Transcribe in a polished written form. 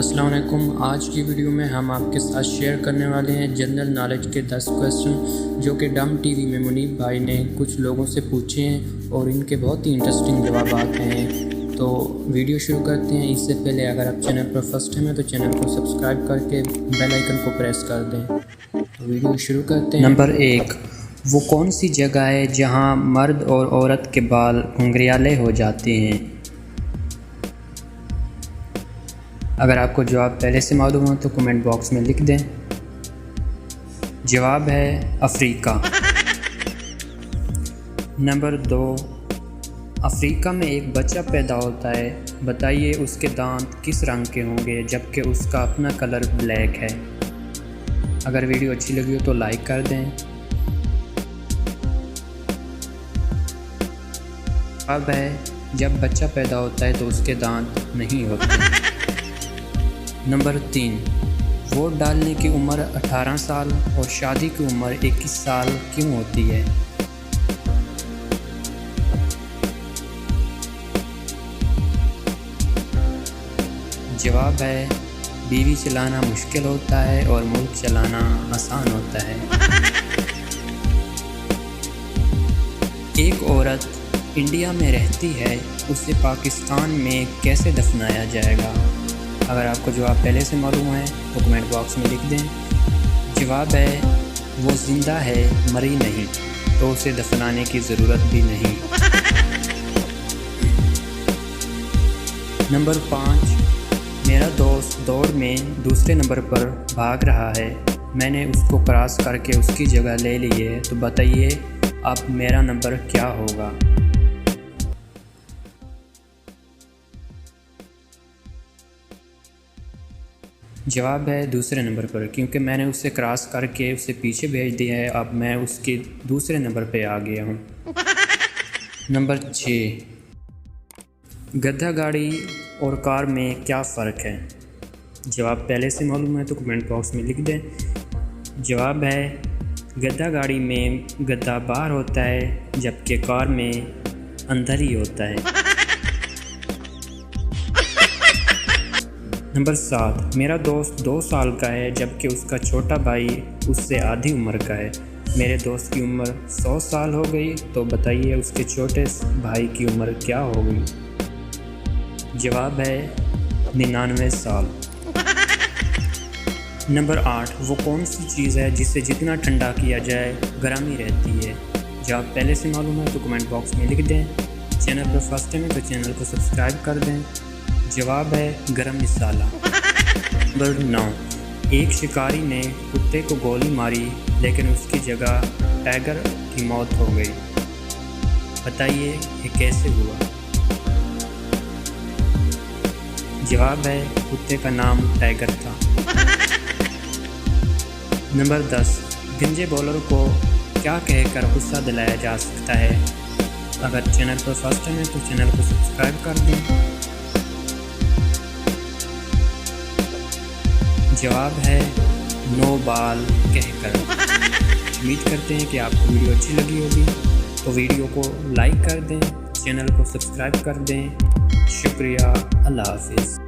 अस्सलाम वालेकुम। आज की वीडियो में हम आपके साथ शेयर करने वाले हैं जनरल नॉलेज के 10 क्वेश्चन जो कि डम टीवी में मुनीब भाई ने कुछ लोगों से पूछे हैं और इनके बहुत ही इंटरेस्टिंग जवाब हैं। तो वीडियो शुरू करते हैं। इससे पहले अगर आप चैनल पर फर्स्ट टाइम है तो चैनल को सब्सक्राइब करके बेल आइकन को प्रेस कर दें। तो वीडियो शुरू करते हैं। नंबर 1, वो कौन सी जगह है जहाँ मर्द और औरत के बाल घुंघराले हो जाते हैं? अगर आपको जवाब पहले से मालूम हो तो कमेंट बॉक्स में लिख दें। जवाब है अफ्रीका। नंबर 2, अफ्रीका में एक बच्चा पैदा होता है, बताइए उसके दांत किस रंग के होंगे जबकि उसका अपना कलर ब्लैक है। अगर वीडियो अच्छी लगी हो तो लाइक कर दें। अब है जब बच्चा पैदा होता है तो उसके दांत नहीं होते। नंबर 3, वोट डालने की उम्र 18 साल और शादी की उम्र 21 साल क्यों होती है? जवाब है बीवी चलाना मुश्किल होता है और मुल्क चलाना आसान होता है। एक औरत इंडिया में रहती है, उसे पाकिस्तान में कैसे दफनाया जाएगा? अगर आपको जवाब पहले से मालूम है तो कमेंट बॉक्स में लिख दें। जवाब है वो ज़िंदा है, मरी नहीं, तो उसे दफनाने की ज़रूरत भी नहीं। नंबर 5, मेरा दोस्त दौड़ में दूसरे नंबर पर भाग रहा है, मैंने उसको क्रॉस करके उसकी जगह ले ली है, तो बताइए अब मेरा नंबर क्या होगा? जवाब है दूसरे नंबर पर, क्योंकि मैंने उसे क्रॉस करके उसे पीछे भेज दिया है, अब मैं उसके दूसरे नंबर पे आ गया हूँ। नंबर 6, गधा गाड़ी और कार में क्या फ़र्क है? जवाब पहले से मालूम है तो कमेंट बॉक्स में लिख दें। जवाब है गधा गाड़ी में गधा बाहर होता है जबकि कार में अंदर ही होता है। नंबर 7, मेरा दोस्त 2 साल का है जबकि उसका छोटा भाई उससे आधी उम्र का है, मेरे दोस्त की उम्र 100 साल हो गई, तो बताइए उसके छोटे भाई की उम्र क्या होगी? जवाब है 99 साल। नंबर 8, वो कौन सी चीज़ है जिसे जितना ठंडा किया जाए गर्म ही रहती है? जवाब पहले से मालूम है तो कमेंट बॉक्स में लिख दें। चैनल पर फर्स्ट टाइम है तो चैनल को सब्सक्राइब कर दें। जवाब है गरम मसाला। नंबर 9, एक शिकारी ने कुत्ते को गोली मारी लेकिन उसकी जगह टाइगर की मौत हो गई, बताइए ये कैसे हुआ? जवाब है कुत्ते का नाम टाइगर था। नंबर 10, गंजे बॉलर को क्या कहकर गुस्सा दिलाया जा सकता है? अगर चैनल पर फर्स्ट टाइम है तो चैनल को सब्सक्राइब कर दें। जवाब है नो बाल कहकर। उम्मीद करते हैं कि आपको वीडियो अच्छी लगी होगी, तो वीडियो को लाइक कर दें, चैनल को सब्सक्राइब कर दें। शुक्रिया, अल्लाह हाफिज़।